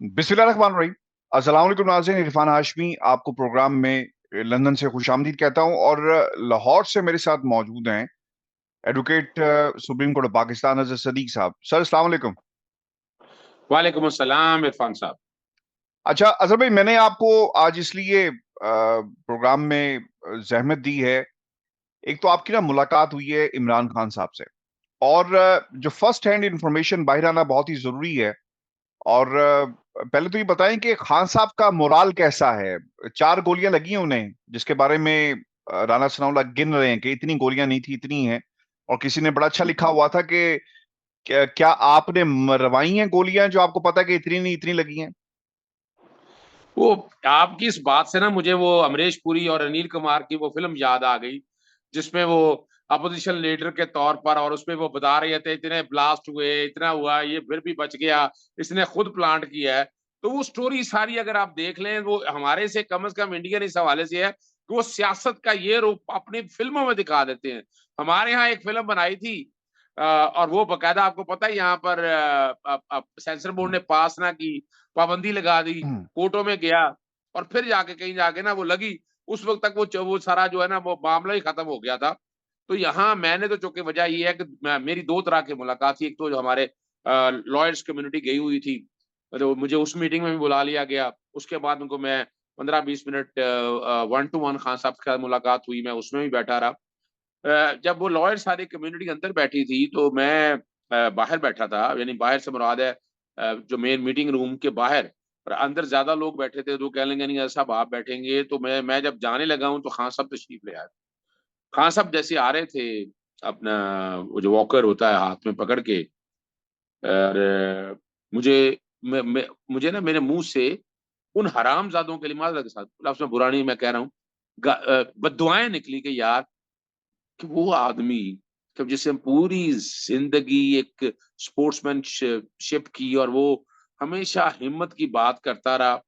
बिस्मिल्लाहिर्रहमानिर्रहीम। अस्सलाम वालेकुम नाज़रीन, इरफान हाशमी आपको प्रोग्राम में लंदन से खुशामदीद कहता हूं और लाहौर से मेरे साथ मौजूद हैं advocate supreme court of Pakistan Azhar Sadiq साहब। सर अस्सलाम वालेकुम। वालेकुम अस्सलाम इरफान साहब। अच्छा अजहर भाई, मैंने आपको आज इसलिए प्रोग्राम में जहमत दी है। एक तो आपकी ना मुलाकात हुई है इमरान खान साहब से, और जो फर्स्ट हैंड इंफॉर्मेशन बाहर आना बहुत ही जरूरी है। और पहले तो ये बताएं कि खान साहब का मोराल कैसा है। 4 गोलियां लगी हैं उन्हें, जिसके बारे में राना सनाउल्लाह गिन रहे हैं कि इतनी गोलियां नहीं थी, इतनी हैं। और किसी ने बड़ा अच्छा लिखा हुआ था कि क्या आपने मरवाई हैं गोलियां जो आपको पता है कि इतनी नहीं इतनी लगी हैं। वो आपकी इस बात से ना मुझे वो अमरीश पुरी और अनिल कुमार की वो फिल्म याद आ गई, जिसमें वो अपोजिशन लीडर के तौर पर, और उसमें वो बता रहे थे इतने ब्लास्ट हुए, इतना हुआ, ये फिर भी बच गया, इसने खुद प्लांट किया है। तो वो स्टोरी सारी अगर आप देख लें, वो हमारे से कम इंडियन इस हवाले से है कि वो सियासत का ये रूप अपनी फिल्मों में दिखा देते हैं। हमारे यहाँ एक फिल्म बनाई थी, और वो बकायदा आपको पता है यहाँ पर सेंसर बोर्ड ने पास ना की, पाबंदी लगा दी, कोर्टों में गया, और फिर जाके कहीं जाके ना वो लगी। उस वक्त तक वो सारा जो है ना वो मामला ही खत्म हो गया था। तो यहाँ मैंने तो चूंकि वजह ये है कि मेरी दो तरह की मुलाकात थी। एक तो जो हमारे लॉयर्स कम्युनिटी गई हुई थी, तो मुझे उस मीटिंग में भी बुला लिया गया। उसके बाद उनको मैं 15-20 मिनट 1 to 1 खान साहब के साथ मुलाकात हुई, मैं उसमें भी बैठा रहा। जब वो लॉयर सारी कम्युनिटी अंदर बैठी थी तो मैं बाहर बैठा था, यानी बाहर से मुराद है जो मेन मीटिंग रूम के बाहर। और अंदर ज्यादा लोग बैठे थे तो कह लेंगे नहीं साहब आप बैठेंगे, तो मैं जब जाने लगा हूं तो खान साहब तशरीफ ले आए। खान साहब जैसे आ रहे थे, अपना वो जो वॉकर होता है हाथ में पकड़ के, और मुझे मुझे ना मेरे मुंह से उन हरामजादों के लिए के साथ लफ्ज़ में बुरा नहीं मैं कह रहा हूँ, बददुआएं निकली कि यार, कि वो आदमी जब जिससे पूरी जिंदगी एक स्पोर्ट्समैनशिप की, और वो हमेशा हिम्मत की बात करता रहा,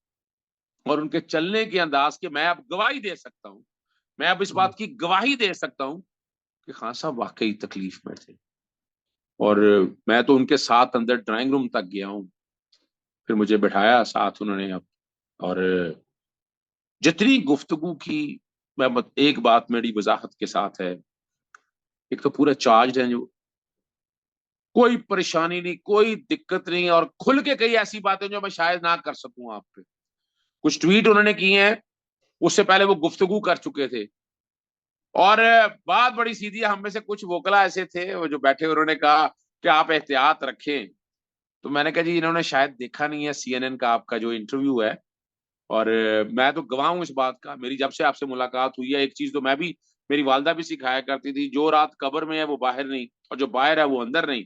और उनके चलने के अंदाज के मैं अब गवाही दे सकता हूँ, मैं अब इस बात की गवाही दे सकता हूँ कि खान साहब वाकई तकलीफ में थे। और मैं तो उनके साथ अंदर ड्राइंग रूम तक गया हूँ, फिर मुझे बिठाया साथ उन्होंने अब। और जितनी गुफ्तगू की, एक बात मेरी वजाहत के साथ है। एक तो पूरा चार्ज है, जो कोई परेशानी नहीं, कोई दिक्कत नहीं, और खुल के कई ऐसी बातें जो मैं शायद ना कर सकूं आप पे। कुछ ट्वीट उन्होंने किए हैं, उससे पहले वो गुफ्तगू कर चुके थे। और बात बड़ी सीधी है, हम में से कुछ वोकला ऐसे थे वो जो बैठे, उन्होंने कहा कि आप एहतियात रखें। तो मैंने कहा जी इन्होंने शायद देखा नहीं है सीएनएन का आपका जो इंटरव्यू है। और मैं तो गवाह हूं इस बात का, मेरी जब से आपसे मुलाकात हुई है, एक चीज तो मैं भी, मेरी वालदा भी सिखाया करती थी, जो रात कब्र में है वो बाहर नहीं, और जो बाहर है वो अंदर नहीं।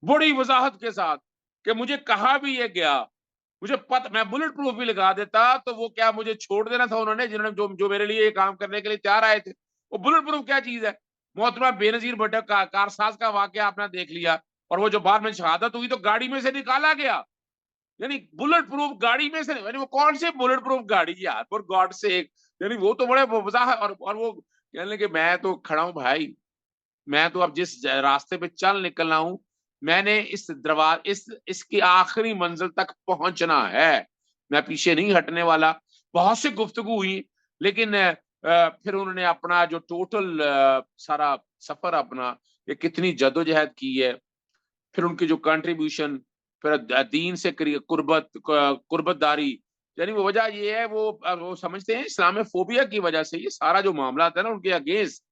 बड़ी वजाहत के साथ कि मुझे कहा भी ये गया, मुझे पता, मैं बुलेट प्रूफ भी लगा देता, तो वो क्या मुझे छोड़ देना था उन्होंने, जिन्होंने जो जो मेरे लिए ये काम करने के लिए तैयार आए थे। वो बुलेट प्रूफ क्या चीज है? मोहतरमा बेनजीर भुट्टो कारसाज का वाकया आपने देख लिया, और वो जो बाद में शहादत हुई तो गाड़ी में से निकाला गया, यानी बुलेट प्रूफ गाड़ी में से, यानी वो कौन सी बुलेट प्रूफ गाड़ी यार, फॉर गॉड से। यानी वो तो बड़े वजाहत, और वो कहने कि मैं तो खड़ा हूं भाई, मैं तो अब जिस रास्ते पे चल निकलना हूं, मैंने इस दरवाज इसकी आखिरी मंजिल तक पहुंचना है, मैं पीछे नहीं हटने वाला। बहुत सी गुफ्तगू हुई, लेकिन फिर उन्होंने अपना जो टोटल सारा सफर अपना, ये कितनी जदोजहद की है, फिर उनकी जो कंट्रीब्यूशन, फिर दीन से कुर्बतदारी, यानी वो वजह ये है, वो समझते हैं इस्लामोफोबिया की वजह से ये सारा जो मामला था ना उनके अगेंस्ट,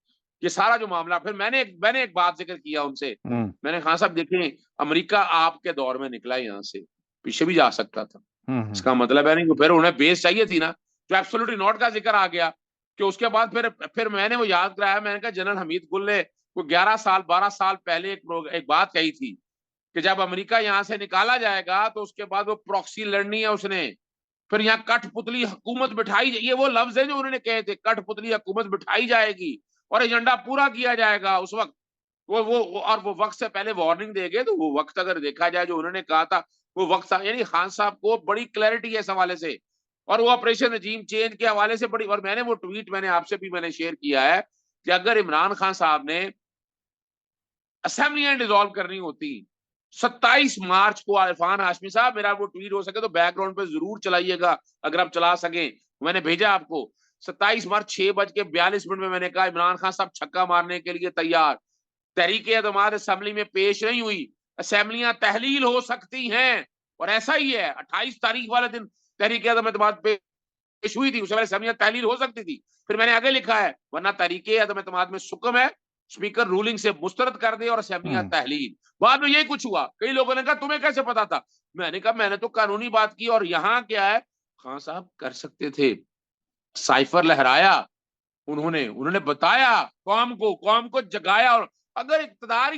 ये सारा जो मामला। फिर मैंने एक बात जिक्र किया उनसे, हम्म। मैंने खान साहब देखें, अमेरिका आपके दौर में निकला यहाँ से, पीछे भी जा सकता था। हम्म। इसका मतलब है नहीं कि फिर उन्हें बेस चाहिए थी ना, जो एब्सोल्युटली नॉट का जिक्र आ गया। कि उसके बाद फिर मैंने वो याद कराया, मैंने कहा जनरल हमीद गुल ने को 11 साल 12 साल पहले एक बात कही थी कि जब अमेरिका यहां से निकाला जाएगा तो उसके बाद वो प्रॉक्सी लड़नी है उसने, फिर यहाँ कठपुतली हुकूमत बिठाई, ये वो लफ्ज है जो उन्होंने कहे थे, कठपुतली हुकूमत बिठाई जाएगी और एजेंडा पूरा किया जाएगा उस वक्त। और वो वक्त से पहले वार्निंग देंगे, तो वो वक्त अगर देखा जाए जो उन्होंने कहा था, वो वक्त था, यानी खान साहब को बड़ी क्लैरिटी है इस हवाले से। और वो ऑपरेशन रजीम चेंज के हवाले से बड़ी, और मैंने वो ट्वीट मैंने आपसे भी मैंने शेयर किया है कि अगर इमरान खान साहब ने असेंबलियां डिसॉल्व करनी होती, 27 मार्च को इरफान हाशमी साहब, मेरा वो ट्वीट हो सके तो बैकग्राउंड पे जरूर चलाइएगा, अगर आप चला सके, मैंने भेजा आपको। 27 मार्च 6:42 में मैंने कहा इमरान खान साहब छक्का मारने के लिए तैयार। तहरीक एतमाद असेंबली में पेश नहीं हुई, असेंबलियां तहलील हो सकती हैं, और ऐसा ही है। 28 तारीख वाले दिन तहरीक एतमाद पेश हुई थी, उस वाले असेंबलियां तहलील हो सकती थी। फिर मैंने आगे लिखा है वरना तहरीक एतमाद में सुकम है, स्पीकर रूलिंग से मुस्तरद कर दे और असेंबलियां हम्म। तहलील। बाद में यही कुछ हुआ। कई लोगों ने कहा तुम्हें कैसे पता था? मैंने कहा मैंने तो कानूनी बात की, और यहां क्या है, खान साहब कर सकते थे, साइफर लहराया, उन्होंने उन्होंने बताया कौम को जगाया। और अगर इक्तदार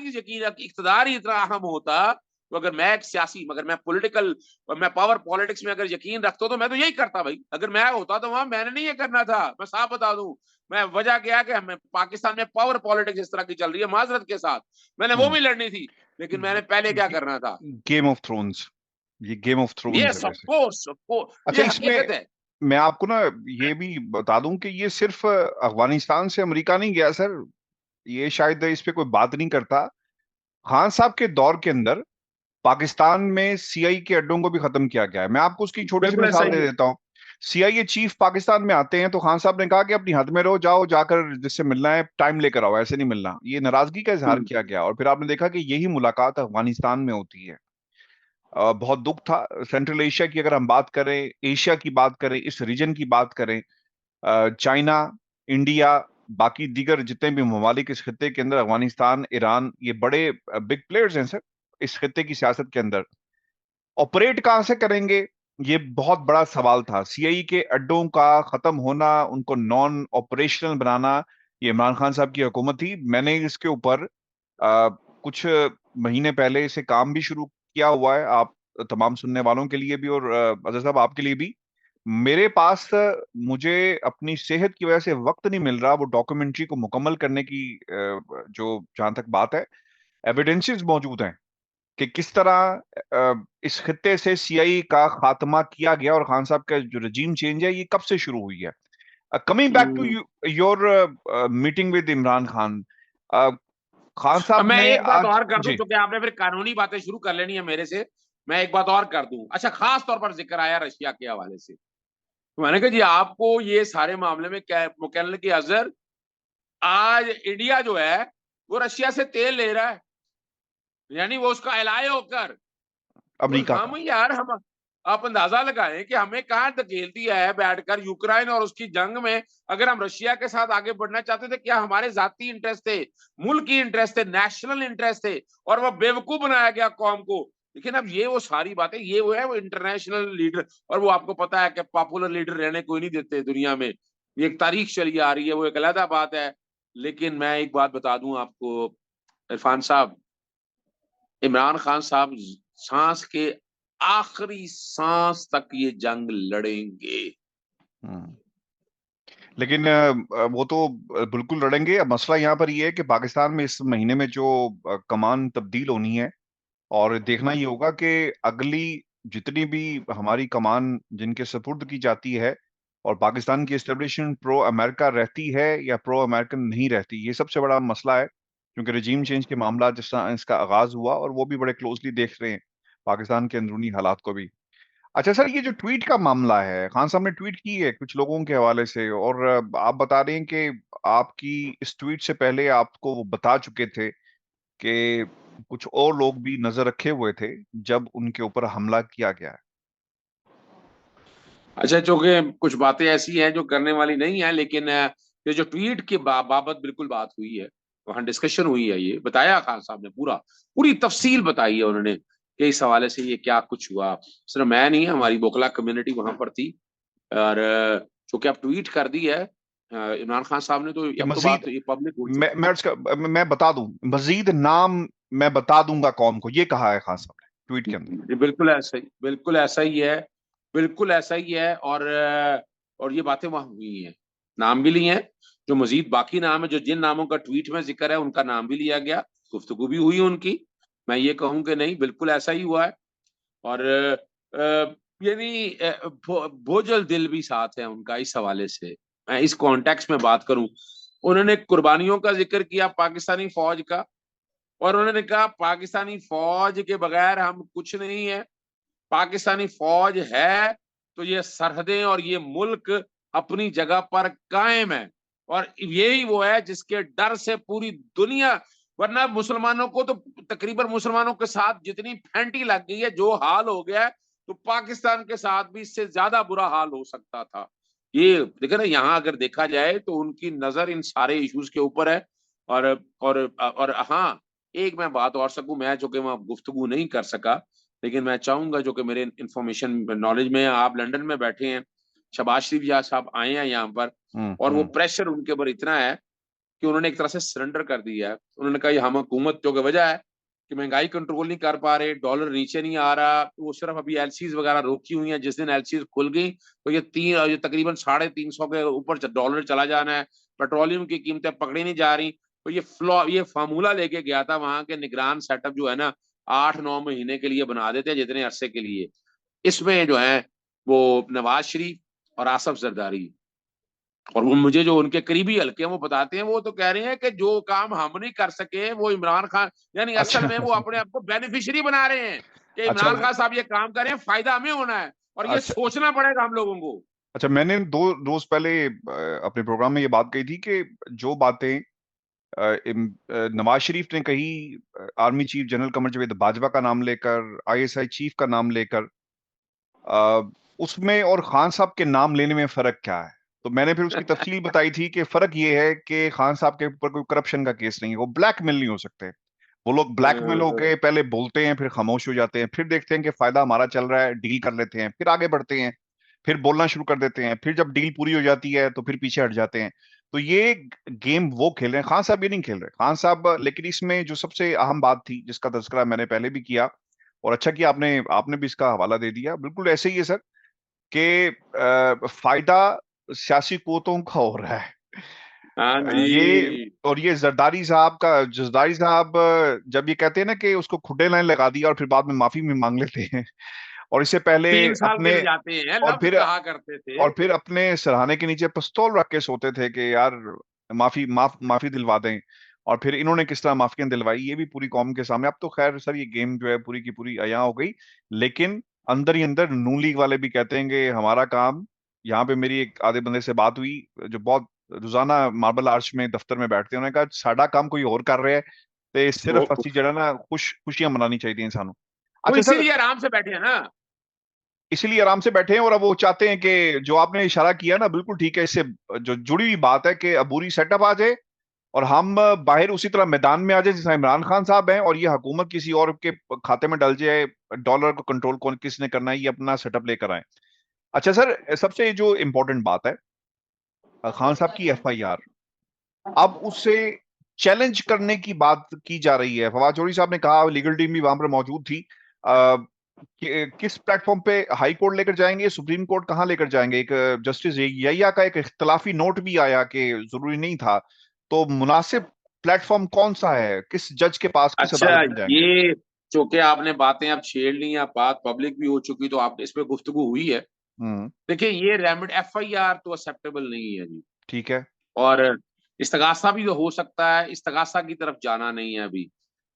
ही इतना अहम होता, तो अगर मैं एक सियासी, मगर मैं पॉलिटिकल, मैं पावर पॉलिटिक्स में अगर यकीन रखता तो मैं तो यही करता भाई। अगर मैं होता तो वहां मैंने नहीं ये करना था, मैं साफ बता दूं। मैं वजह क्या है कि हमें पाकिस्तान में पावर पॉलिटिक्स इस तरह की चल रही है, माजरत के साथ, मैंने वो हम्म। भी लड़नी थी, लेकिन मैंने पहले क्या करना था। गेम ऑफ थ्रोन्स, ये गेम ऑफ थ्रोन्स है यस, ऑफ वैसे। कोर्स, ऑफ कोर्स, अच्छा, ये इसमें हकीकत है। मैं आपको ना ये भी बता दूं कि ये सिर्फ अफगानिस्तान से अमेरिका नहीं गया सर, ये शायद इस पे कोई बात नहीं करता। खान साहब के दौर के अंदर पाकिस्तान में सीआई के अड्डों को भी खत्म किया गया है। मैं आपको उसकी छोटी सी बिल्कुल ऐसा मिसाल ही दे है। देता हूँ। सीआईए चीफ पाकिस्तान में आते हैं तो खान साहब ने कहा कि अपनी हद में रहो, जाओ जाकर जिससे मिलना है टाइम लेकर आओ, ऐसे नहीं मिलना, ये नाराजगी का इजहार किया गया। और फिर आपने देखा कि यही मुलाकात अफगानिस्तान में होती है। बहुत दुख था। सेंट्रल एशिया की अगर हम बात करें, एशिया की बात करें, इस रीजन की बात करें, चाइना, इंडिया, बाकी दीगर जितने भी ममालिक इस खत्ते के अंदर, अफगानिस्तान, ईरान, ये बड़े बिग प्लेयर्स हैं सर इस खत्ते की सियासत के अंदर। ऑपरेट कहां से करेंगे, ये बहुत बड़ा सवाल था। सीआई के अड्डों का खत्म होना, उनको नॉन ऑपरेशनल बनाना, ये इमरान खान साहब की हुकूमत थी। मैंने इसके ऊपर कुछ महीने पहले इसे काम भी शुरू किया हुआ है, आप तमाम सुनने वालों के लिए भी और अजहर साहब आपके लिए भी। मेरे पास मुझे अपनी सेहत की वजह से वक्त नहीं मिल रहा वो डॉक्यूमेंट्री को मुकम्मल करने की, जो जहां तक बात है, एविडेंसेस मौजूद हैं कि किस तरह इस खित्ते से सीआई का खात्मा किया गया और खान साहब का जो रजीम चेंज है ये कब से शुरू हुई है। Coming back to hmm. Your meeting with Imran Khan, uh, Khan अब साहब मैं ने एक बात आज और कर दूं, जी। क्योंकि आपने फिर कानूनी बातें शुरू कर लेनी है मेरे से। मैं एक बात और कर दूं। अच्छा, खास तौर पर जिक्र आया रशिया के हवाले से, तो मैंने कहा जी आपको ये सारे मामले में क्या मुकल्लम की अजहर, आज इंडिया जो है वो रशिया से तेल ले रहा है, यानी वो उसका एलाय होकर, तो अमेरिका हम का। यार, हम आप अंदाजा लगाएं कि हमें कहां धकेल दिया है बैठकर यूक्रेन और उसकी जंग में। अगर हम रशिया के साथ आगे बढ़ना चाहते थे, क्या हमारे जाती इंटरेस्ट थे, मुल्क की इंटरेस्ट थे, नेशनल इंटरेस्ट थे, और वह बेवकूफ बनाया गया कौम को। लेकिन अब ये वो सारी बातें, ये वो है वो इंटरनेशनल लीडर, और वो आपको पता है कि पॉपुलर लीडर रहने कोई नहीं देते दुनिया में, ये एक तारीख चली आ रही है, वो एक अलग बात है। लेकिन मैं एक बात बता दूं आपको इरफान साहब, इमरान खान साहब सांस के आखिरी सांस तक ये जंग लड़ेंगे। हम्म। लेकिन वो तो बिल्कुल लड़ेंगे। अब मसला यहाँ पर ये है कि पाकिस्तान में इस महीने में जो कमान तब्दील होनी है, और देखना ये होगा कि अगली जितनी भी हमारी कमान जिनके सपुर्द की जाती है, और पाकिस्तान की एस्टेब्लिशमेंट प्रो अमेरिका रहती है या प्रो अमेरिकन नहीं रहती, ये सबसे बड़ा मसला है। क्योंकि रजीम चेंज के मामला जिस तरह इसका आगाज हुआ, और वो भी बड़े क्लोजली देख रहे हैं पाकिस्तान के अंदरूनी हालात को भी। अच्छा सर, ये जो ट्वीट का मामला है, खान साहब ने ट्वीट की है कुछ लोगों के हवाले से, और आप बता रहे हैं कि आपकी इस ट्वीट से पहले आपको वो बता चुके थे कि कुछ और लोग भी नजर रखे हुए थे जब उनके ऊपर हमला किया गया है। अच्छा, चूंकि कुछ बातें ऐसी हैं जो करने वाली नहीं है, लेकिन ये जो ट्वीट के बाबत बिल्कुल बात हुई है, वहां डिस्कशन हुई है, ये बताया खान साहब ने, पूरी तफसील बताई है उन्होंने कि इस हवाले से ये क्या कुछ हुआ। सिर्फ मैं नहीं, हमारी बोखला कम्युनिटी वहां पर थी। और चूंकि अब ट्वीट कर दी है इमरान खान साहब ने, तो कि अब तो मजीद, बात ये पब्लिक हो चुकी मैं बता दूं, मजीद नाम मैं बता दूंगा कौम को, ये कहा है खान साहब ने ट्वीट के अंदर। है। बिल्कुल ऐसा ही, बिल्कुल ऐसा ही है, बिल्कुल ऐसा ही है। और ये बातें वहां हुई हैं, नाम भी लिए हैं, जो मजीद बाकी नाम है, जो जिन नामों का ट्वीट में जिक्र है उनका नाम भी लिया गया, गुफ्तगू भी हुई उनकी। मैं ये कहूं कि नहीं, बिल्कुल ऐसा ही हुआ है। और यानी बोझल दिल भी साथ है उनका इस हवाले से। मैं इस कॉन्टेक्स्ट में बात करूं, उन्होंने कुर्बानियों का जिक्र किया पाकिस्तानी फौज का, और उन्होंने कहा पाकिस्तानी फौज के बगैर हम कुछ नहीं है, पाकिस्तानी फौज है तो ये सरहदें और ये मुल्क अपनी जगह पर कायम है, और यही वो है जिसके डर से पूरी दुनिया, वरना मुसलमानों को तो तकरीबन मुसलमानों के साथ जितनी फैंटी लग गई है, जो हाल हो गया है, तो पाकिस्तान के साथ भी इससे ज्यादा बुरा हाल हो सकता था। ये देखे ना, यहाँ अगर देखा जाए तो उनकी नजर इन सारे इश्यूज के ऊपर है। और और हाँ, एक मैं बात और सकूं, मैं जो कि मैं गुफ्तगू नहीं कर सका, लेकिन मैं चाहूंगा जो कि मेरे इंफॉर्मेशन नॉलेज में, आप लंदन में बैठे हैं, शबाज शरीफ या साहब आए हैं यहाँ पर, और वो हम्म। प्रेशर उनके ऊपर इतना है कि उन्होंने एक तरह से सरेंडर कर दिया है। उन्होंने कहा ये हम हुकूमत जो कि वजह है कि महंगाई कंट्रोल नहीं कर पा रहे, डॉलर नीचे नहीं आ रहा, वो सिर्फ अभी एलसीज वगैरह रोकी हुई हैं, जिस दिन एलसीज खुल गई तो ये तकरीबन 350 के ऊपर डॉलर चला जाना है, पेट्रोलियम की कीमतें पकड़ी नहीं जा रही। तो ये फार्मूला लेके गया था वहां के निगरान सेटअप जो है ना, 8-9 महीने के लिए बना देते हैं जितने अरसे के लिए। इसमें जो है वो नवाज शरीफ और आसफ जरदारी, और वो मुझे जो उनके करीबी हल्के हैं वो बताते हैं, वो तो कह रहे हैं कि जो काम हम नहीं कर सके वो इमरान खान, यानी असल अच्छा। में वो अपने आप को बेनिफिशियरी बना रहे हैं कि अच्छा। इमरान खान साहब ये काम करें, फायदा हमें होना है, और ये अच्छा। सोचना पड़ेगा हम लोगों को। अच्छा, मैंने दो रोज पहले अपने प्रोग्राम में ये बात कही थी कि जो बातें नवाज शरीफ ने कही army chief general Qamar Javed Bajwa का नाम लेकर, आईएसआई चीफ का नाम लेकर, अ, उसमें और खान साहब के नाम लेने में फर्क क्या है? तो मैंने फिर उसकी तफसील बताई थी कि फर्क ये है कि खान साहब के ऊपर कोई करप्शन का केस नहीं है, वो ब्लैकमेल नहीं हो सकते। वो लोग ब्लैकमेल होके पहले बोलते हैं, फिर खामोश हो जाते हैं, फिर देखते हैं कि फायदा हमारा चल रहा है, डील कर लेते हैं, फिर आगे बढ़ते हैं, फिर बोलना शुरू कर देते हैं, फिर जब डील पूरी हो जाती है तो फिर पीछे हट जाते हैं। तो ये गेम वो खेल रहे हैं, खान साहब ये नहीं खेल रहे। खान साहब, लेकिन इसमें जो सबसे अहम बात थी जिसका तज़किरा मैंने पहले भी किया, और अच्छा किया आपने आपने भी इसका हवाला दे दिया, बिल्कुल ऐसे ही है सर, कि फायदा सियासी कुव्वतों का हो रहा है। हाँ ये, जी। और ये जरदारी साहब जब ये कहते हैं ना कि उसको खुड्डे लाइन लगा दिया और फिर बाद में माफी भी मांग लेते हैं, और इससे पहले 3 साल अपने, गिर जाते हैं, और लफ्ज फिर कहा करते थे। अपने सराहने के नीचे पिस्तौल रख के सोते थे कि यार माफी दिलवा दें। और फिर इन्होंने किस तरह माफियां दिलवाई, ये भी पूरी कौम के सामने। अब तो खैर सर ये गेम जो है पूरी की पूरी अया हो गई, लेकिन अंदर ही अंदर नून लीग वाले भी कहते हैं कि हमारा काम, यहाँ पे मेरी एक आधे बंदे से बात हुई जो बहुत रोजाना मार्बल आर्च में दफ्तर में बैठते हैं, उन्होंने कहा साडा काम कोई और कर रहे हैं, ते वो सिर्फ असि जड़ा ना खुशियां मनानी चाहिए इंसानों। वो अच्छा सर, इसीलिए आराम से बैठे हैं ना। इसीलिए आराम से बैठे हैं, और अब वो चाहते हैं कि जो आपने इशारा किया ना, बिल्कुल ठीक है, इससे जो जुड़ी हुई बात है कि अबूरी सेटअप आ जाए और हम बाहर उसी तरह मैदान में आ जाए जैसा इमरान खान साहब हैं, और ये हुकूमत किसी और के खाते में डल जाए, डॉलर को कंट्रोल कौन किसने करना है, ये अपना सेटअप लेकर आए। अच्छा सर, सबसे जो इम्पोर्टेंट बात है, खान साहब की एफआईआर, अब उससे चैलेंज करने की बात की जा रही है। फवाद चौधरी साहब ने कहा, लीगल टीम भी वहां पर मौजूद थी, किस प्लेटफॉर्म पे हाई कोर्ट लेकर जाएंगे, सुप्रीम कोर्ट कहां लेकर जाएंगे? एक जस्टिस यहिया का एक इख्तलाफी नोट भी आया कि जरूरी नहीं था, तो मुनासिब प्लेटफॉर्म कौन सा है, किस जज के पास, किस अच्छा, अदालत में जाएंगे? ये चूंकि आपने बातें अब छेड़ ली या बात पब्लिक भी हो चुकी, तो आप इस पे गुफ्तगू हुई है। हम्म। देखिए, ये रेमेड एफआईआर तो एक्सेप्टेबल नहीं है जी। ठीक है। और इस्तगासा भी तो हो सकता है, इस्तगासा की तरफ जाना नहीं है अभी।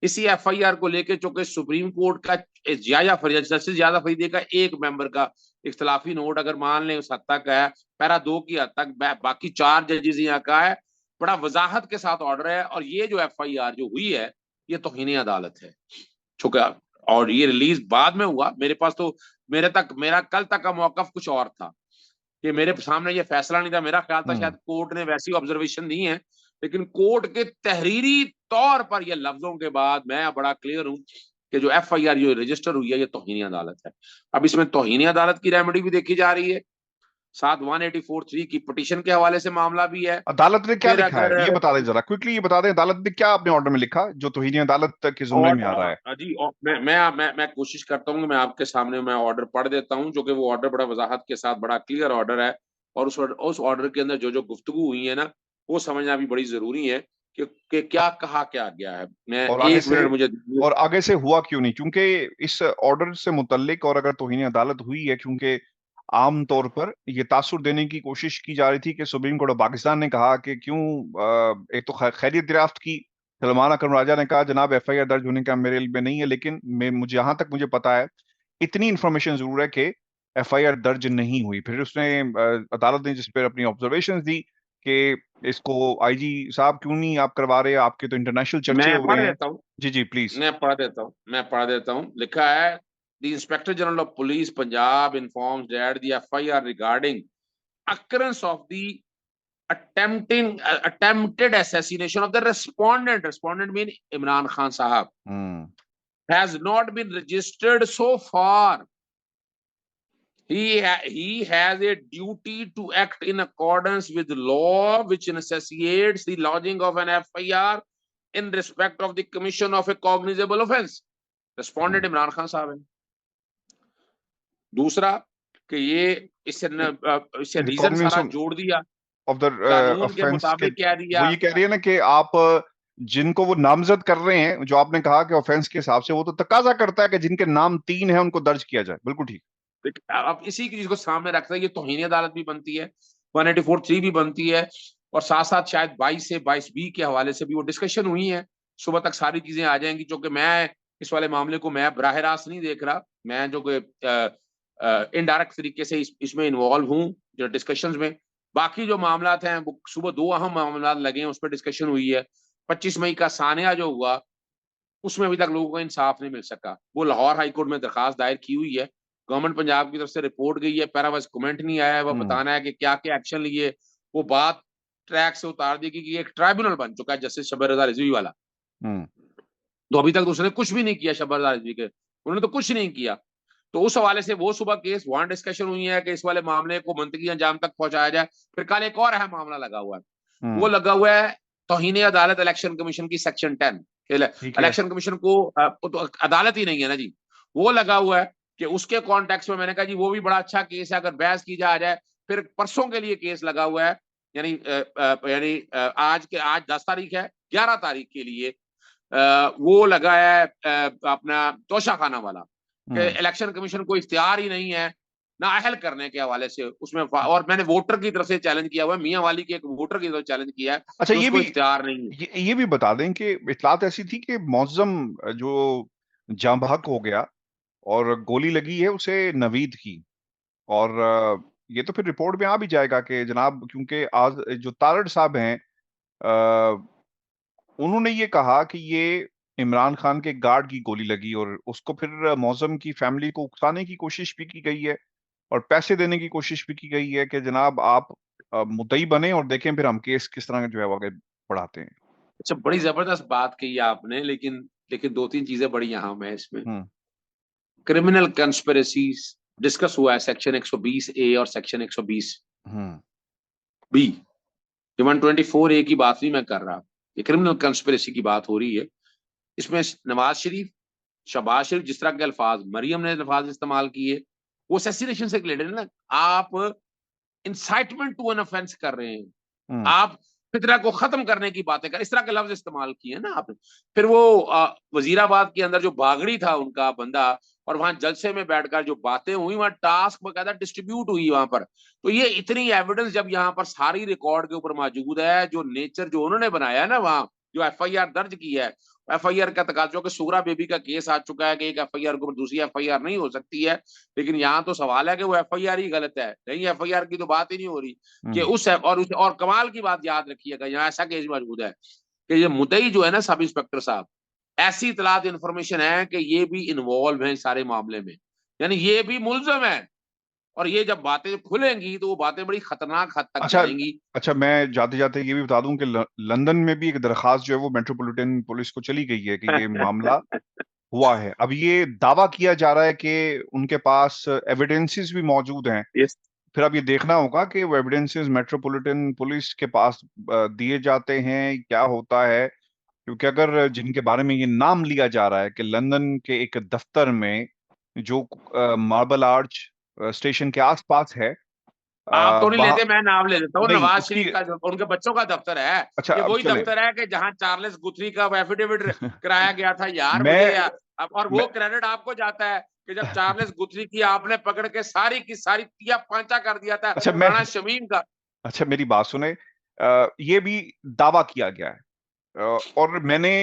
इसी एफआईआर को लेके चूंकि सुप्रीम कोर्ट का ज्यादा फरीद, जस्टिस ज्यादा फरीदी का एक मेंबर का इख्तलाफी नोट अगर मान लें उस हद तक है, पैरा 2 की हद तक, बाकी 4 जजेस यहाँ का है, बड़ा वजाहत के साथ ऑर्डर है। और ये जो एफआईआर जो हुई है, ये तौहीन अदालत है चूंकि, और ये रिलीज बाद में हुआ। मेरे पास तो मेरा कल तक का मौकफ कुछ और था कि मेरे सामने ये फैसला नहीं था। मेरा ख्याल था हम्म। शायद कोर्ट ने वैसी ऑब्जर्वेशन दी है, लेकिन कोर्ट के तहरीरी तौर पर ये लफ्जों के बाद मैं बड़ा क्लियर हूं कि जो एफआईआर जो रजिस्टर हुई है, ये तौहीनी अदालत है। अब इसमें तौहीनी अदालत की रेमेडी भी देखी जा रही है, साथ 184(3) की पिटीशन के हवाले से मामला भी है। अदालत ने क्या फिर लिखा है अगर ये बता दें जरा, क्विकली ये बता दें, अदालत ने क्या अपने ऑर्डर में लिखा जो तौहीन अदालत के जुमरे और में आ रहा है? जी, मैं कोशिश करता हूँ कि मैं आपके सामने मैं ऑर्डर पढ़ देता हूँ, जो कि वो ऑर्डर बड़ा वजाहत के साथ बड़ा क्लियर ऑर्डर है। और उस ऑर्डर के अंदर जो जो गुफ्तगू हुई है ना, वो समझना भी बड़ी जरूरी है कि क्या कहा क्या गया है। मैं और आगे एक से मिनट मुझे। और आगे से हुआ क्यों नहीं? क्योंकि इस ऑर्डर से मुतल्लिक, और अगर तौहीन अदालत हुई है, क्योंकि आम तौर पर ये तासुर देने की कोशिश की जा रही थी कि सुप्रीम कोर्ट ऑफ पाकिस्तान ने कहा कि क्यों, एक तो खैरियत दरियाफ्त की, सलमान अकरम राजा ने कहा जनाब एफआईआर दर्ज होने का मेरे में नहीं है, लेकिन मुझे जहां तक मुझे पता है इतनी इंफॉर्मेशन जरूर है कि एफआईआर दर्ज नहीं हुई। फिर उसने अदालत ने जिस पर अपनी ऑब्जर्वेशंस दी कि इसको आईजी साहब क्यों नहीं आप करवा रहे, आपके तो इंटरनेशनल चर्चे मैं हो पढ़ रहे हैं। देता हूँ, जी जी प्लीज। मैं पढ़ देता हूँ। लिखा है, the inspector general of police Punjab informs that the FIR regarding occurrence of the attempted assassination of the respondent mean Imran Khan sahab, hmm has not been registered so far. He has a duty to act in accordance with law, which necessitates the lodging of an FIR in respect of the commission of a cognizable offense. Respondent हम्म। इमरान खान साहब है। दूसरा कि ये इससे reason सारा recognition जोड़ दिया, of the कानून के ऑफेंस के, मुताबिक कह वो दिया। ये कह रही है ना कि आप जिनको वो नामजद कर रहे हैं, जो आपने कहा कि ऑफेंस के हिसाब से, वो तो तकाजा करता है कि जिनके नाम 3 हैं उनको दर्ज किया जाए। बिल्कुल ठीक। अब इसी की चीज को सामने रखते हैं, ये तौहीन अदालत भी बनती है, 184(3) भी बनती है, और साथ साथ शायद 22 से 22(b) के हवाले से भी वो डिस्कशन हुई है। सुबह तक सारी चीजें आ जाएंगी, क्योंकि मैं इस वाले मामले को मैं बराह रास्त नहीं देख रहा, मैं जो इनडायरेक्ट तरीके से इसमें इन्वॉल्व हूँ जो डिस्कशन में। बाकी जो मामला हैं वो सुबह 2 अहम मामला लगे हैं, उस पर डिस्कशन हुई है। 25 मई का सानिया जो हुआ, उसमें अभी तक लोगों को इंसाफ नहीं मिल सका। वो लाहौर हाई कोर्ट में दरखास्त दायर की हुई है, गवर्नमेंट पंजाब की तरफ से रिपोर्ट गई है, पैरावाइज कमेंट नहीं आया है। वो हम्म बताना है कि क्या क्या एक्शन लिए। वो बात ट्रैक से उतार दी कि एक ट्राइब्यूनल बन चुका है जस्टिस शबर रजा रिजवी वाला, हम्म तो अभी तक तो उसने कुछ भी नहीं किया। शबर रजा रिजवी के उन्होंने तो कुछ नहीं किया। तो उस हवाले से वो सुबह केस वहां डिस्कशन हुई है कि इस वाले मामले को मंतकी अंजाम तक पहुंचाया जाए। फिर कल एक और अहम मामला लगा हुआ है, वो हम्म। लगा हुआ है तौहीन अदालत इलेक्शन कमीशन की सेक्शन 10। ठीक है। इलेक्शन कमीशन को तो अदालत ही नहीं है ना जी, वो लगा हुआ है कि उसके कॉन्टेक्स्ट में मैंने कहा जी वो भी बड़ा अच्छा केस है, अगर बहस की जा जाए। फिर परसों के लिए केस लगा हुआ है, आज 10 तारीख है, 11 तारीख के लिए वो लगा है अपना तोशा खाना वाला, कि हम्म। इलेक्शन कमीशन को इख्तियार ही नहीं है ना अहल करने के हवाले से उसमें। और मैंने वोटर की तरफ से चैलेंज किया हुआ है, मियां वाली के एक वोटर की तरफ चैलेंज किया है अच्छा कि ये उसको भी, इख्तियार नहीं है। ये भी बता दें कि इतलात ऐसी थी कि मौजम जो जाँ बहक हो गया और गोली लगी है उसे नवीद की। और ये तो फिर रिपोर्ट में आ भी जाएगा कि जनाब, क्योंकि आज जो तारड़ साहब हैं, अ, उन्होंने ये कहा कि ये इमरान खान के गार्ड की गोली लगी, और उसको फिर मौजम की फैमिली को उकसाने की कोशिश भी की गई है और पैसे देने की कोशिश भी की गई है कि जनाब आप मुद्दई बने और देखें फिर हम केस किस तरह जो है वो आगे बढ़ाते हैं। अच्छा, बड़ी जबरदस्त बात कही आपने, लेकिन लेकिन 2-3 चीजें बड़ी अहम है इसमें। हम्म क्रिमिनल कंस्पिरेसी डिस्कस हुआ है सेक्शन 120A और सेक्शन 120B। हम्म ये 124A की बात नहीं मैं कर रहा, ये क्रिमिनल कंस्पिरेसी की बात हो रही है। इसमें नवाज शरीफ, शहबाज शरीफ, जिस तरह के अल्फाज मरियम ने अल्फाज इस्तेमाल किए, वो असैसिनेशन से रिलेटेड है ना। आप इंसाइटमेंट टू एन ऑफेंस कर रहे हैं, हम्म आप फितरा को खत्म करने की बातें कर, इस तरह के लफ्ज इस्तेमाल किए ना आपने। फिर वो वजीराबाद के अंदर जो बागड़ी था उनका बंदा, और वहां जलसे में बैठकर जो बातें हुई, वहां टास्क बकायदा डिस्ट्रीब्यूट हुई वहां पर। तो ये इतनी एविडेंस जब यहाँ पर सारी रिकॉर्ड के ऊपर मौजूद है, जो नेचर जो उन्होंने बनाया है ना वहां, जो एफआईआर दर्ज की है, एफआईआर का तकाजा कि सूरा बेबी का केस आ चुका है कि एक एफआईआर के ऊपर दूसरी एफआईआर नहीं हो सकती है। लेकिन यहाँ तो सवाल है कि वो एफआईआर ही गलत है, नहीं एफआईआर की तो बात ही नहीं हो रही कि हम्म। और कमाल की बात याद रखिएगा, यहाँ ऐसा केस मौजूद है कि ये मुद्दई जो है ना सब इंस्पेक्टर साहब, ऐसी इतलात इंफॉर्मेशन है कि ये भी इन्वॉल्व है इस सारे मामले में, यानी ये भी मुलजम है। और ये जब बातें खुलेंगी तो वो बातें बड़ी खतरनाक हद तक अच्छा जाएंगी। अच्छा, मैं जाते जाते ये भी बता दूं कि लंदन में भी एक दरखास्त जो है वो मेट्रोपॉलिटन पुलिस को चली गई है कि ये मामला हुआ है। अब ये दावा किया जा रहा है कि उनके पास एविडेंसेस भी मौजूद हैं। yes. फिर अब ये देखना होगा कि वो एविडेंसेस मेट्रोपॉलिटन पुलिस के पास दिए जाते हैं, क्या होता है। क्योंकि अगर जिनके बारे में ये नाम लिया जा रहा है कि लंदन के एक दफ्तर में जो मार्बल आर्च स्टेशन के आसपास है, आप तो नहीं वहाँ, लेते, मैं नाम ले लेता हूँ, नहीं नवाज उसकी, शरीफ का उनके बच्चों का दफ्तर है। अच्छा ये अब वही चले। दफ्तर है कि जहां चार्ल्स गुथरी का एफिडेविट कराया गया था यार, मुझे मैं यार। और मैं वो क्रेडिट आपको जाता है कि जब चार्ल्स गुथरी की आपने पकड़ के सारी की सारी तिया पांचा कर दिया था अच्छा मैं राणा शमीम का। अच्छा मेरी बात सुने। ये भी दावा किया गया है और मैंने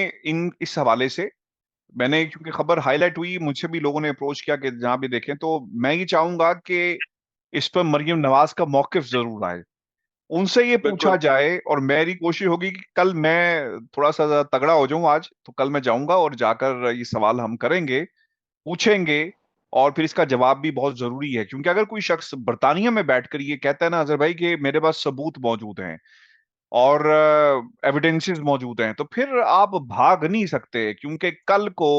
इस हवाले से मैंने, क्योंकि खबर हाईलाइट हुई, मुझसे भी लोगों ने अप्रोच किया कि जहां भी देखें, तो मैं ये चाहूंगा कि इस पर मरियम नवाज का मौकिफ जरूर आए, उनसे ये पूछा बिल्कुल। जाए। और मेरी कोशिश होगी कि कल मैं थोड़ा सा ज्यादा तगड़ा हो जाऊं आज, तो कल मैं जाऊंगा और जाकर ये सवाल हम करेंगे, पूछेंगे। और फिर इसका जवाब भी बहुत जरूरी है, क्योंकि अगर कोई शख्स बर्तानिया में बैठकर ये कहता है ना अजहर भाई कि मेरे पास सबूत मौजूद हैं और एविडेंसेस मौजूद हैं, तो फिर आप भाग नहीं सकते। क्योंकि कल को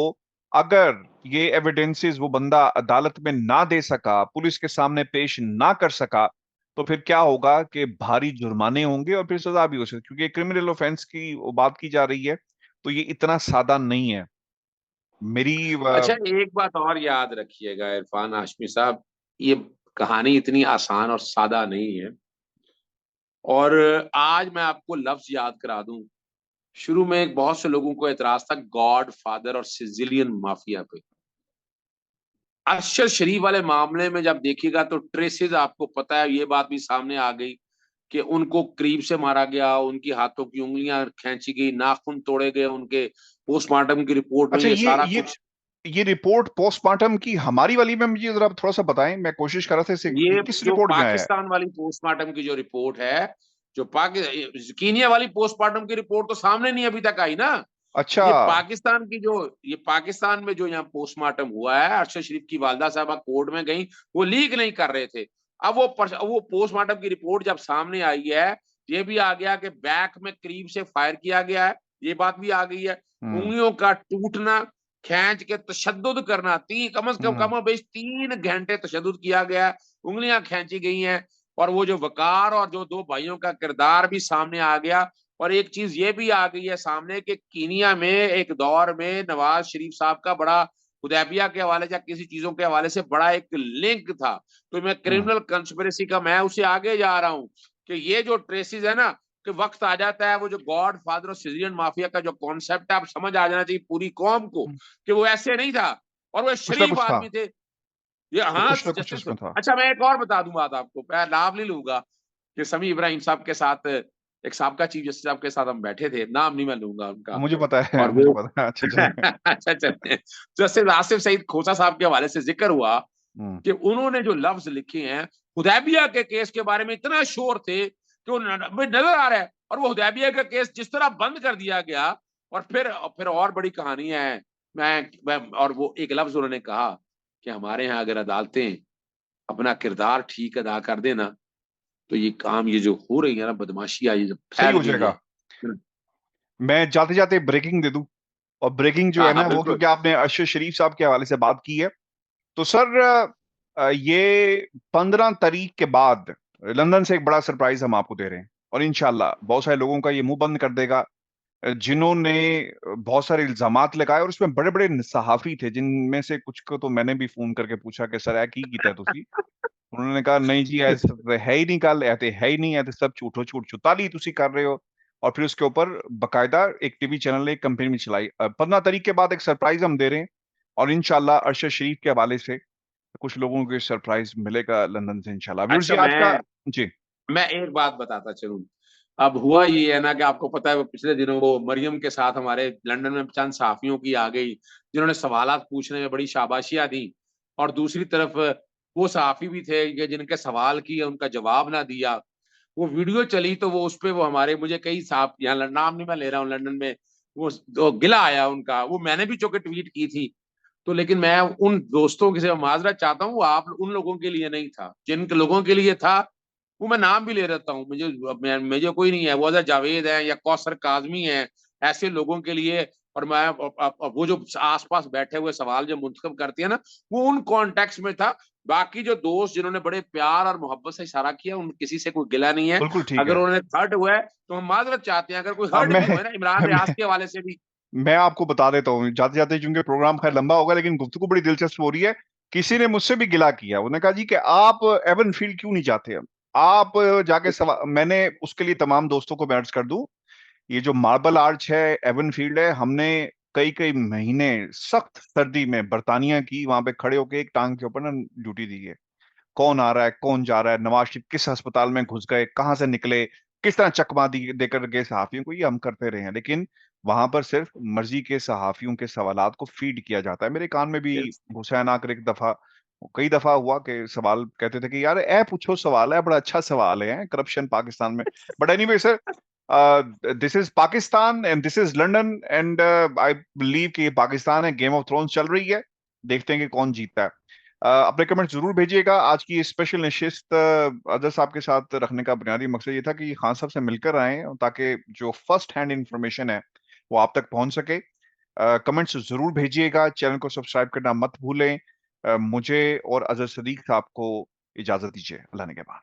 अगर ये एविडेंसेस वो बंदा अदालत में ना दे सका, पुलिस के सामने पेश ना कर सका, तो फिर क्या होगा कि भारी जुर्माने होंगे और फिर सजा भी हो सकती है, क्योंकि क्रिमिनल ऑफेंस की वो बात की जा रही है, तो ये इतना सादा नहीं है। मेरी अच्छा, एक बात और याद रखिएगा इरफान हाशमी साहब, ये कहानी इतनी आसान और सादा नहीं है। और आज मैं आपको लफ्ज याद करा दूं। शुरू में एक बहुत से लोगों को एतराज था गॉड फादर और सिजिलियन माफिया पे। अरशद शरीफ वाले मामले में जब देखिएगा तो ट्रेसेस, आपको पता है, ये बात भी सामने आ गई कि उनको करीब से मारा गया, उनकी हाथों की उंगलियां खींची गई, नाखून तोड़े गए उनके। पोस्टमार्टम की रिपोर्ट में अच्छा, ये ये सारा ये कुछ। ये रिपोर्ट पोस्टमार्टम की हमारी वाली में मुझे जरा थोड़ा सा बताएं, मैं कोशिश कर रहा था इसे, ये ये किस जो रिपोर्ट में आया है? पाकिस्तान वाली पोस्टमार्टम की जो रिपोर्ट है, जो कीनिया वाली पोस्टमार्टम की रिपोर्ट तो सामने नहीं अभी तक आई ना। अच्छा। ये पाकिस्तान में जो यहाँ पोस्टमार्टम हुआ है, अरशद शरीफ की वालदा साहबा कोर्ट में गई, वो लीक नहीं कर रहे थे। अब वो पोस्टमार्टम की रिपोर्ट जब सामने आई है, ये भी आ गया कि बैक में करीब से फायर किया गया है, ये बात भी आ गई है। हम्म। उंगलियों का टूटना, खींच के तशद्दुद करना, तीन कम से कम हम्म। कम बेश 3 घंटे तशद्दुद किया गया है, उंगलियां खींची गई हैं। और वो जो वकार और जो दो भाइयों का किरदार भी सामने आ गया। और एक चीज ये भी आ गई है सामने कि कीनिया में एक दौर में नवाज शरीफ साहब का बड़ा हुदैबिया के हवाले या किसी चीजों के हवाले से बड़ा एक लिंक था। तो मैं हम्म। क्रिमिनल कंस्पिरेसी का मैं उसे आगे जा रहा हूं कि ये जो ट्रेसिस है ना, कि वक्त आ जाता है वो जो गॉड फादर और सिजिलियन माफिया का जो कॉन्सेप्ट है, आप समझ आ जाना चाहिए पूरी कौम को हम्म। कि वो ऐसे नहीं था। और वो कुछ ना शरीफ कुछ था, आदमी थे। ये तो हाँ, कुछ ना कुछ जस्टिस। उसमें था। अच्छा, मैं एक और बता दूं बात आपको, मैं नाम नहीं लूंगा, कि समी इब्राहिम साहब के साथ, एक साहब चीफ जस्टिस साहब के साथ हम बैठे थे, नाम नहीं मैं लूंगा उनका। मुझे पता है, और मुझे वो पता है, अच्छा चले। अच्छा चलते, जस्टिस आसिफ सईद खोसा साहब के हवाले से जिक्र हुआ हम्म। कि उन्होंने जो लफ्ज लिखे हैं हुदैबिया के केस के बारे में, इतना शोर थे कि वो नजर आ रहा है। और वो हुदैबिया का केस जिस तरह बंद कर दिया गया। और फिर और बड़ी कहानी है। और वो एक लफ्ज उन्होंने कहा कि हमारे यहाँ अगर अदालतें अपना किरदार ठीक अदा कर देना, तो ये काम, ये जो हो रही है ना बदमाशियां, ये जो सही फैल हो गई जाएगा। है। मैं जाते जाते ब्रेकिंग दे दूं, और ब्रेकिंग जो हाँ है हाँ ना वो, बिल्कुल। क्योंकि आपने अरशद शरीफ साहब के हवाले से बात की है, तो सर ये 15 तारीख के बाद लंदन से एक बड़ा सरप्राइज हम आपको दे रहे हैं, और इंशाल्लाह बहुत सारे लोगों का ये मुंह बंद कर देगा जिन्होंने बहुत सारे इल्जामात लगाए, और उसमें बड़े बड़े सहाफी थे, जिनमें से कुछ को तो मैंने भी फोन करके पूछा कि सर की कीता है तुसी? उन्होंने कहा नहीं जी, ऐसे है ही नहीं, कल ऐसे है ही नहीं, ऐसे सब झूठो झूठ चुताली तुसी कर रहे हो। और फिर उसके ऊपर बकायदा एक टीवी चैनल ने एक कंपेन भी चलाई। 15 तारीख के बाद एक सरप्राइज हम दे रहे हैं, और इंशाल्लाह अरशद शरीफ के हवाले से कुछ लोगों को सरप्राइज मिलेगा लंदन से इंशाल्लाह। व्यूअर्स जी अच्छा, आज का, जी। मैं एक बात बताता चलूं। अब हुआ ये है ना कि आपको पता है, वो पिछले दिनों वो मरियम के साथ हमारे लंदन में चंद सहाफियों की आ गई, जिन्होंने सवालात पूछने में बड़ी शाबाशियां दी। और दूसरी तरफ वो सहाफी भी थे कि जिनके सवाल किए उनका जवाब ना दिया। वो वीडियो चली तो वो उस पे वो हमारे, मुझे कई साहब, यहाँ नाम नहीं मैं ले रहा हूँ, लंदन में वो गिला आया उनका, वो मैंने भी चूंकि ट्वीट की थी। तो लेकिन मैं उन दोस्तों की से माजरत चाहता हूँ, वो आप उन लोगों के लिए नहीं था जिन लोगों के लिए था। वो मैं नाम भी ले रहता हूँ, मुझे कोई नहीं है, वो जावेद है या कौसर काजमी है, ऐसे लोगों के लिए। और मैं वो जो आसपास बैठे हुए सवाल जो मुंतखब करती है ना, वो उन कॉन्टेक्स्ट में था। बाकी जो दोस्त जिन्होंने बड़े प्यार और मोहब्बत से इशारा किया, उन किसी से कोई गिला नहीं है। बिल्कुल ठीक अगर है। उन्होंने हर्ट हुआ है तो हम माजरत चाहते हैं, अगर कोई अब हर्ट भी मैं हुआ है ना इमरान रियाज मैं के हवाले से भी। मैं आपको बता देता हूँ जाते जाते, क्योंकि प्रोग्राम खैर लंबा होगा, लेकिन गुफ्तगू बड़ी दिलचस्प हो रही है। किसी ने मुझसे भी गिला किया, उन्होंने कहा जी कि आप एवन फील्ड क्यों नहीं जाते? आप जाके मैंने उसके लिए तमाम दोस्तों को मैं अर्ज कर दूं, ये जो मार्बल आर्च है, एवन फील्ड है, हमने कई कई महीने सख्त सर्दी में बर्तानिया की वहां पे खड़े होके एक टांग के ऊपर ना ड्यूटी दी है। कौन आ रहा है, कौन जा रहा है, नवाज शरीफ किस अस्पताल में घुस गए, कहां से निकले, किस तरह चकमा देकर के सहाफियों को, ये हम करते रहे हैं, लेकिन वहां पर सिर्फ मर्जी के सहाफियों के सवालात को फीड किया जाता है। मेरे कान में भी यस। हुसैन आकर एक दफा, कई दफा हुआ कि सवाल कहते थे कि यार ए पूछो सवाल है, बड़ा अच्छा सवाल है करप्शन पाकिस्तान में। But anyway sir, this is Pakistan and this is London and I believe कि ये पाकिस्तान है, गेम ऑफ थ्रोन्स चल रही है, देखते हैं कि कौन जीतता है। अपने कमेंट जरूर भेजिएगा। आज की स्पेशल नशिस्त अजहर साहब के साथ रखने का बुनियादी मकसद ये था कि खान साहब से मिलकर आए, ताकि जो फर्स्ट हैंड इंफॉर्मेशन है वो आप तक पहुंच सके। कमेंट्स जरूर भेजिएगा, चैनल को सब्सक्राइब करना मत भूलें। मुझे और अजहर सदीक साहब को इजाजत दीजिए, अल्लाह ने के बाद।